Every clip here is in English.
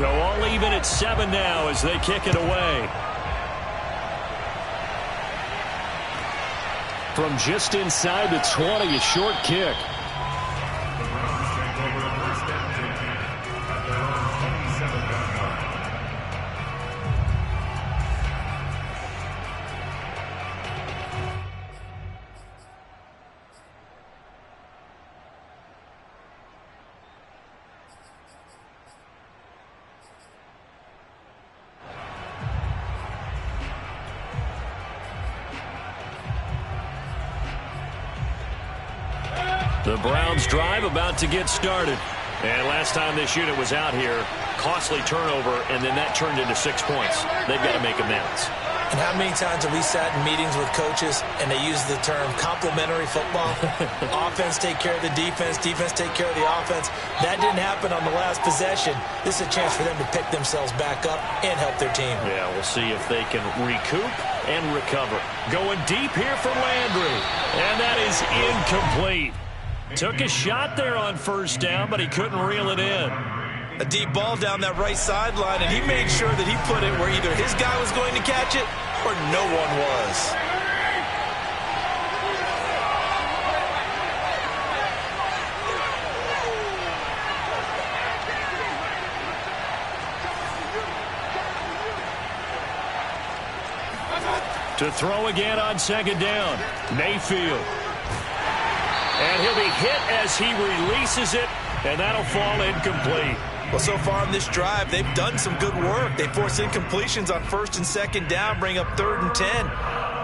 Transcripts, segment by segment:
So all even at 7 now as they kick it away. From just inside the 20, a short kick. The Browns drive about to get started. And last time this unit was out here, costly turnover, and then that turned into 6 points. They've got to make amends. And how many times have we sat in meetings with coaches and they use the term complementary football? Offense take care of the defense, defense take care of the offense. That didn't happen on the last possession. This is a chance for them to pick themselves back up and help their team. Yeah, we'll see if they can recoup and recover. Going deep here for Landry. And that is incomplete. Took a shot there on first down, but he couldn't reel it in. A deep ball down that right sideline, and he made sure that he put it where either his guy was going to catch it or no one was. To throw again on second down, Mayfield. And he'll be hit as he releases it, and that'll fall incomplete. Well, so far on this drive, they've done some good work. They force incompletions on first and second down, bring up 3rd and 10.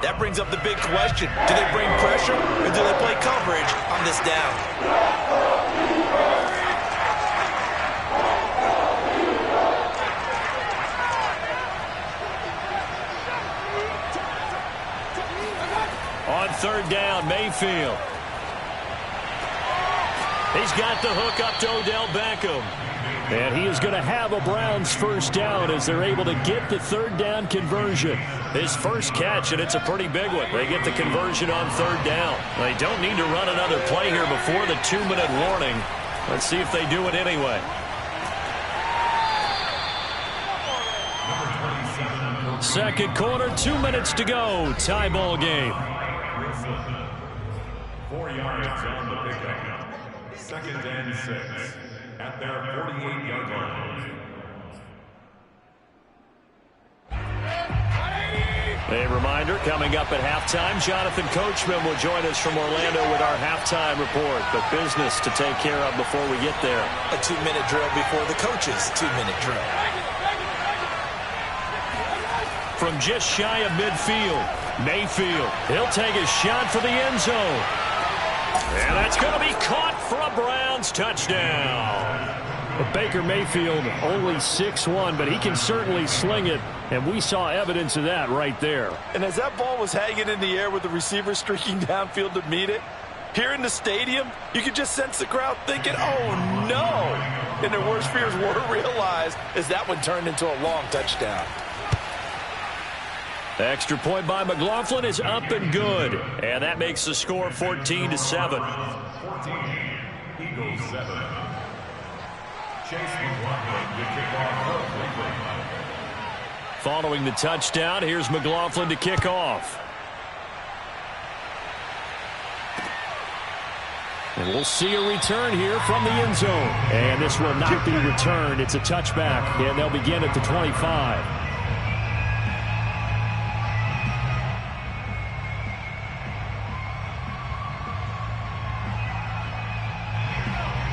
That brings up the big question. Do they bring pressure, or do they play coverage on this down? On 3rd down, Mayfield. He's got the hook up to Odell Beckham. And he is going to have a Browns first down as they're able to get the 3rd down conversion. His first catch, and it's a pretty big one. They get the conversion on 3rd down. They don't need to run another play here before the 2-minute warning. Let's see if they do it anyway. Second quarter, 2 minutes to go. Tie ball game. 4 yards on the pickup. 2nd and 6 at their 48-yard line. A reminder, coming up at halftime, Jonathan Coachman will join us from Orlando with our halftime report. But business to take care of before we get there. A 2-minute drill before the coach's 2-minute drill. From just shy of midfield, Mayfield. He'll take a shot for the end zone. And that's going to be caught for a Browns touchdown. But Baker Mayfield only 6'1", but he can certainly sling it, and we saw evidence of that right there. And as that ball was hanging in the air with the receiver streaking downfield to meet it, here in the stadium, you could just sense the crowd thinking, oh no! And their worst fears were realized as that one turned into a long touchdown. Extra point by McLaughlin is up and good. And that makes the score 14-7. 14, Eagles 7. Chase McLaughlin to kick off. Following the touchdown, here's McLaughlin to kick off. And we'll see a return here from the end zone. And this will not be returned. It's a touchback, and they'll begin at the 25.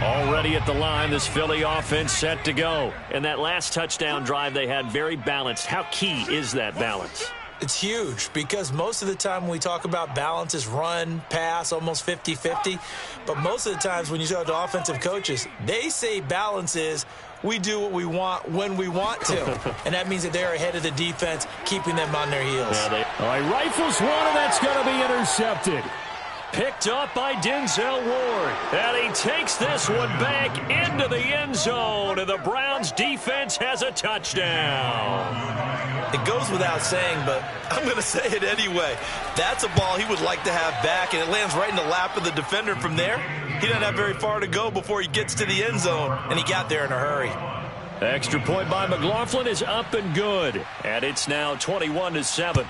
Already at the line, this Philly offense set to go. And that last touchdown drive they had very balanced. How key is that balance? It's huge because most of the time when we talk about balance is run, pass, almost 50-50. But most of the times when you talk to offensive coaches, they say balance is we do what we want when we want to. And that means that they're ahead of the defense, keeping them on their heels. Yeah, all right, rifles one, and that's going to be intercepted. Picked up by Denzel Ward. And he takes this one back into the end zone. And the Browns defense has a touchdown. It goes without saying, but I'm going to say it anyway. That's a ball he would like to have back, and it lands right in the lap of the defender from there. He doesn't have very far to go before he gets to the end zone, and he got there in a hurry. Extra point by McLaughlin is up and good. And it's now 21-7.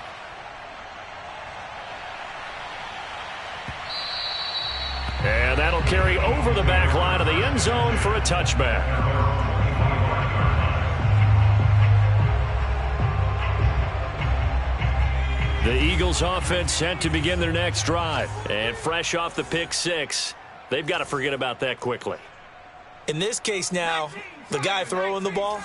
And that'll carry over the back line of the end zone for a touchback. The Eagles offense set to begin their next drive. And fresh off the pick six, they've got to forget about that quickly. In this case now, the guy throwing the ball,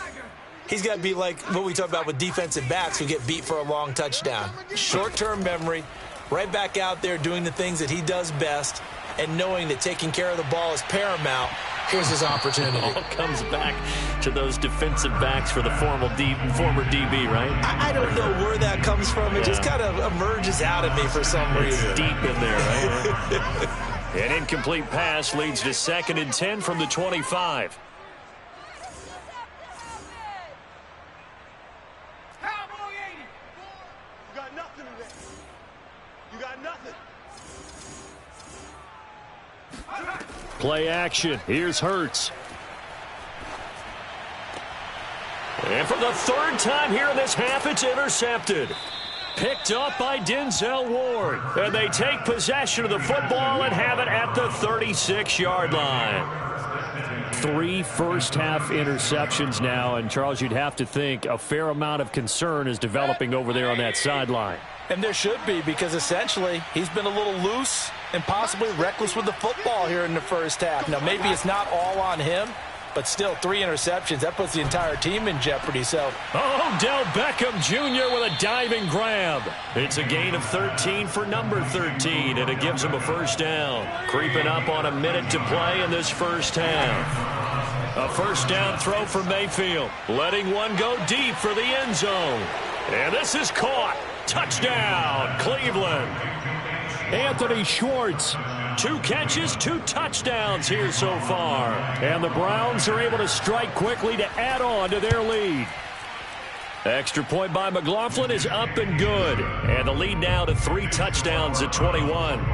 he's got to be like what we talk about with defensive backs who get beat for a long touchdown. Short-term memory, right back out there doing the things that he does best, and knowing that taking care of the ball is paramount. Here's his opportunity. It all comes back to those defensive backs for the former DB, right? I don't know where that comes from. It just kind of emerges out of me for some reason. It's deep in there, right? An incomplete pass leads to 2nd and 10 from the 25. You got nothing today. You got nothing. Play action. Here's Hurts. And for the 3rd time here in this half, it's intercepted. Picked up by Denzel Ward. And they take possession of the football and have it at the 36-yard line. 3 first-half interceptions now. And, Charles, you'd have to think a fair amount of concern is developing over there on that sideline. And there should be, because essentially he's been a little loose and possibly reckless with the football here in the first half. Now, maybe it's not all on him, but still 3 interceptions. That puts the entire team in jeopardy. So, Odell Beckham Jr. with a diving grab. It's a gain of 13 for number 13, and it gives him a first down. Creeping up on a minute to play in this first half. A first down throw for Mayfield. Letting one go deep for the end zone. And this is caught. Touchdown, Cleveland. Anthony Schwartz. 2 catches, 2 touchdowns here so far. And the Browns are able to strike quickly to add on to their lead. Extra point by McLaughlin is up and good. And the lead now to 3 touchdowns at 21.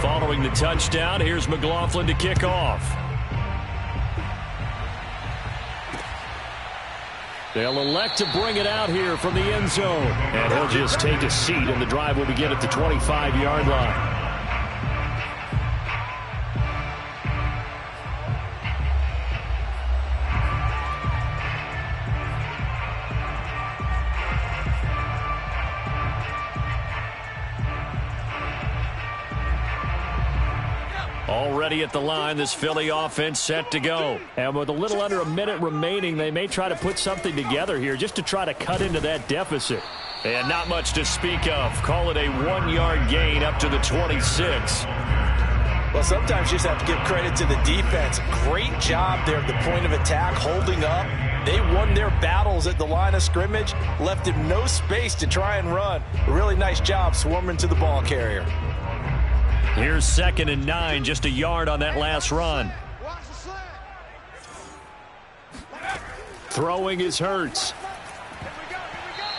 Following the touchdown, here's McLaughlin to kick off. They'll elect to bring it out here from the end zone. And he'll just take a seat, and the drive will begin at the 25-yard line. Already at the line, this Philly offense set to go. And with a little under a minute remaining, they may try to put something together here just to try to cut into that deficit. And not much to speak of. Call it a 1-yard gain up to the 26. Well, sometimes you just have to give credit to the defense. Great job there at the point of attack, holding up. They won their battles at the line of scrimmage, left him no space to try and run. A really nice job swarming to the ball carrier. Here's 2nd and 9, just a yard on that last run. Throwing is Hurts.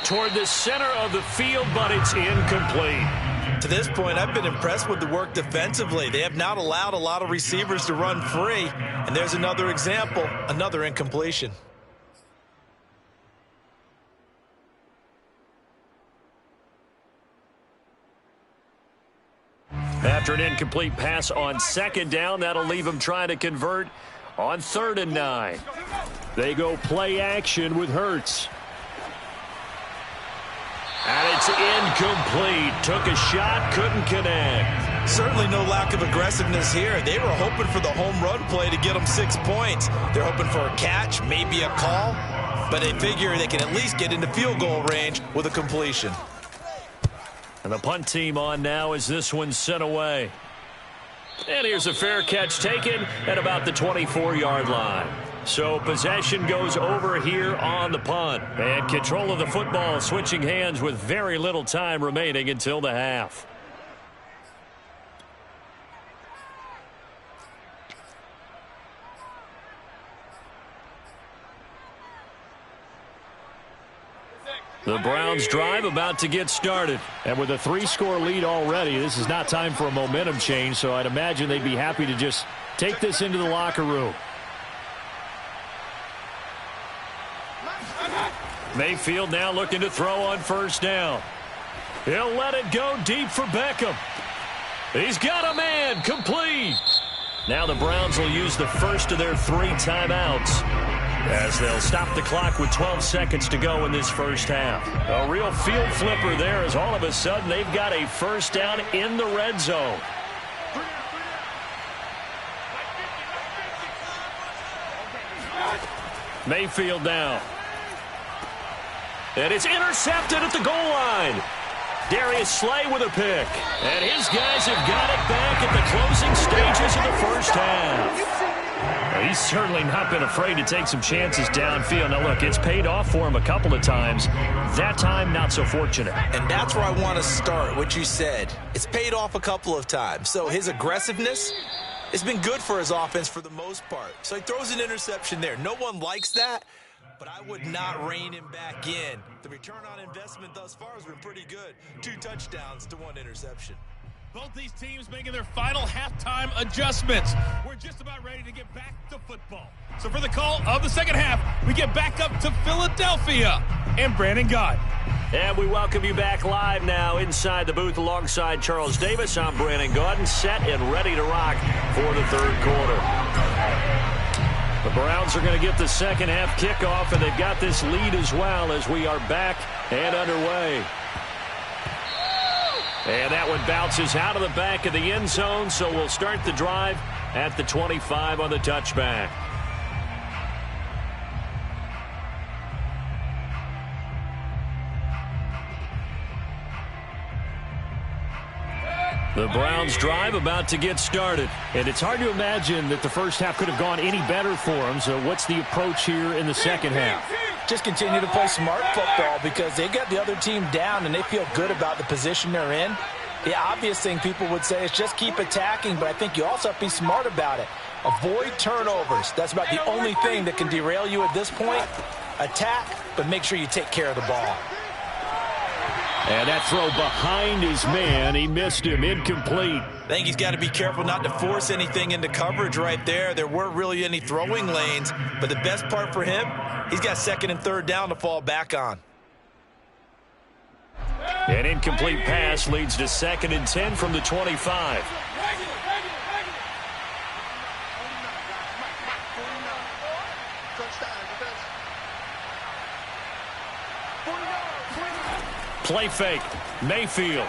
Toward the center of the field, but it's incomplete. To this point, I've been impressed with the work defensively. They have not allowed a lot of receivers to run free. And there's another example, another incompletion. After an incomplete pass on 2nd down, that'll leave them trying to convert on 3rd and 9. They go play action with Hurts. And it's incomplete. Took a shot, couldn't connect. Certainly no lack of aggressiveness here. They were hoping for the home run play to get them 6 points. They're hoping for a catch, maybe a call, but they figure they can at least get into field goal range with a completion. And the punt team on now as this one's sent away. And here's a fair catch taken at about the 24-yard line. So possession goes over here on the punt. And control of the football switching hands with very little time remaining until the half. The Browns drive about to get started. And with a 3-score lead already, this is not time for a momentum change, so I'd imagine they'd be happy to just take this into the locker room. Mayfield now looking to throw on first down. He'll let it go deep for Beckham. He's got a man, complete. Now the Browns will use the first of their 3 timeouts, as they'll stop the clock with 12 seconds to go in this first half. A real field flipper there, as all of a sudden they've got a first down in the red zone. Mayfield down. And it's intercepted at the goal line. Darius Slay with a pick. And his guys have got it back at the closing stages of the first half. Well, he's certainly not been afraid to take some chances downfield. Now, look, it's paid off for him a couple of times. That time, not so fortunate. And that's where I want to start, what you said. It's paid off a couple of times. So his aggressiveness has been good for his offense for the most part. So he throws an interception there. No one likes that, but I would not rein him back in. The return on investment thus far has been pretty good. 2 touchdowns to 1 interception. Both these teams making their final halftime adjustments. We're just about ready to get back to football. So for the call of the second half, we get back up to Philadelphia and Brandon Gott. And we welcome you back live now inside the booth alongside Charles Davis. I'm Brandon Gott, set and ready to rock for the third quarter. The Browns are going to get the second half kickoff, and they've got this lead as well as we are back and underway. And that one bounces out of the back of the end zone, so we'll start the drive at the 25 on the touchback. The Browns drive about to get started. And it's hard to imagine that the first half could have gone any better for them. So what's the approach here in the second half? Just continue to play smart football because they got the other team down and they feel good about the position they're in. The obvious thing people would say is just keep attacking, but I think you also have to be smart about it. Avoid turnovers. That's about the only thing that can derail you at this point. Attack, but make sure you take care of the ball. And that throw behind his man, he missed him, incomplete. I think he's got to be careful not to force anything into coverage right there. There weren't really any throwing lanes, but the best part for him, he's got second and third down to fall back on. An incomplete pass leads to 2nd and 10 from the 25. Play fake, Mayfield.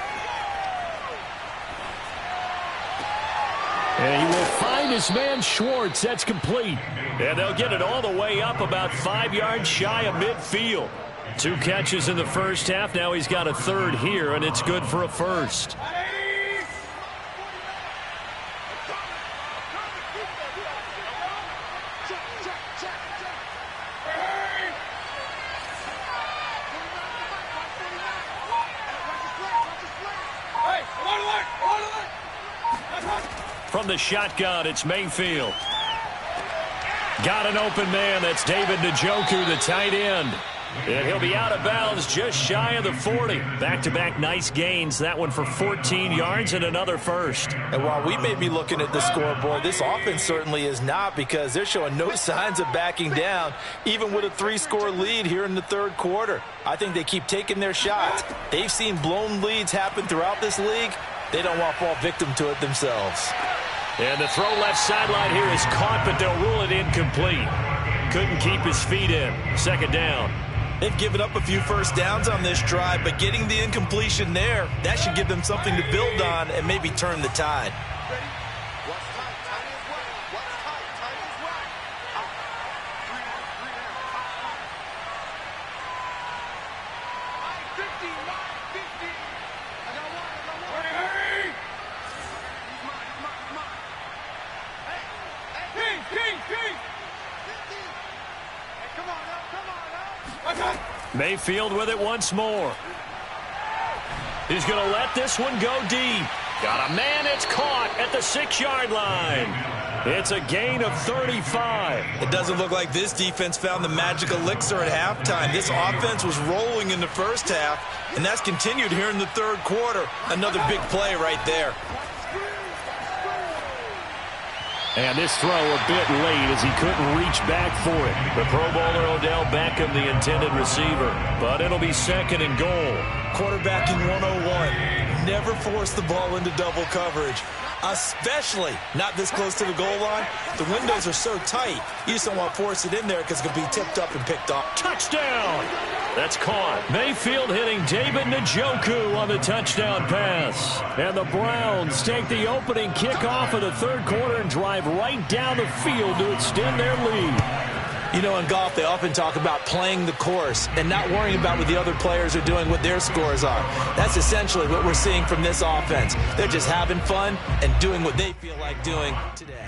And he will find his man Schwartz. That's complete. And they'll get it all the way up about 5 yards shy of midfield. 2 catches in the first half. Now he's got a third here, and it's good for a first. From the shotgun, it's Mayfield. Got an open man. That's David Njoku, the tight end. And he'll be out of bounds just shy of the 40. Back-to-back nice gains. That one for 14 yards and another first. And while we may be looking at the scoreboard, this offense certainly is not because they're showing no signs of backing down, even with a 3-score lead here in the third quarter. I think they keep taking their shots. They've seen blown leads happen throughout this league. They don't want to fall victim to it themselves. And the throw left sideline here is caught, but they'll rule it incomplete. Couldn't keep his feet in. 2nd down. They've given up a few first downs on this drive, but getting the incompletion there, that should give them something to build on and maybe turn the tide. Mayfield with it once more. He's going to let this one go deep. Got a man, it's caught at the 6-yard line. It's a gain of 35. It doesn't look like this defense found the magic elixir at halftime. This offense was rolling in the first half, and that's continued here in the third quarter. Another big play right there. And this throw a bit late as he couldn't reach back for it. The Pro Bowler Odell Beckham, the intended receiver. But it'll be second and goal. Quarterbacking 101. Never force the ball into double coverage, especially not this close to the goal line. The windows are so tight, you just don't want to force it in there because it could be tipped up and picked off. Touchdown! That's caught. Mayfield hitting David Njoku on the touchdown pass. And the Browns take the opening kickoff of the third quarter and drive right down the field to extend their lead. You know, in golf, they often talk about playing the course and not worrying about what the other players are doing, what their scores are. That's essentially what we're seeing from this offense. They're just having fun and doing what they feel like doing today.